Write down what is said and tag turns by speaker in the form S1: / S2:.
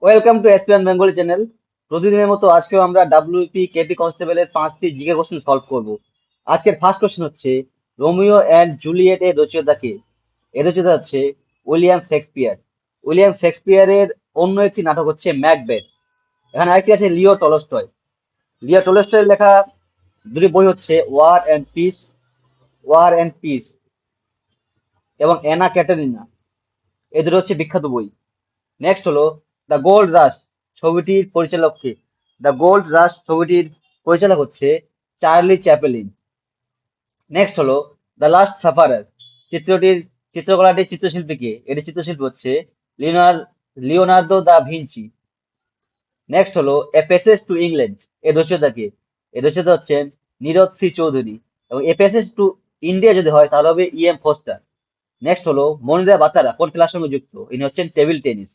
S1: Welcome to SPN Bengali channel. প্রতিদিনের মতো আজকেও আমরা ডাব্লিউপি কেপি কনস্টেবলের 5টি জিকে কোশ্চেন সলভ করব। আজকের ফার্স্ট কোশ্চেন হচ্ছে, রোমিও অ্যান্ড জুলিয়েট এর রচয়িতা কে? এর রচয়িতা হচ্ছে উইলিয়াম শেক্সপিয়ার। উইলিয়াম শেক্সপিয়ারের অন্য একটি নাটক হচ্ছে ম্যাকবেথ। এখানে আরেকটি আছে লিও টলস্টয়। লিও টলস্টয়ের লেখা দুটি বই হচ্ছে ওয়ার অ্যান্ড পিস এবং অ্যানা ক্যাটারিনা। এই দুটো হচ্ছে বিখ্যাত বই। নেক্সট হলো দ্য গোল্ড রাশ ছবিটির পরিচালক কে? দ্য গোল্ড রাশ ছবিটির পরিচালক হচ্ছে চার্লি চ্যাপলিন। নেক্সট হলো দ্য লাস্ট সাফারার চিত্রটির চিত্রকলাটির চিত্রশিল্পী কে? এটি চিত্রশিল্পী হচ্ছে Lionel Leonardo da Vinci. Next হলো এ প্যাসেজ টু ইংল্যান্ড এর রচয়িতা কে? এর রচয়িতা হচ্ছেন নীরদ সি চৌধুরী। এবং এ প্যাসেজ টু ইন্ডিয়া যদি হয় তাহলে হবে ই এম ফোস্টার। নেক্সট হলো মনিরা বাতারা কোন খেলার সঙ্গে যুক্ত? ইনি হচ্ছেন টেবিল টেনিস।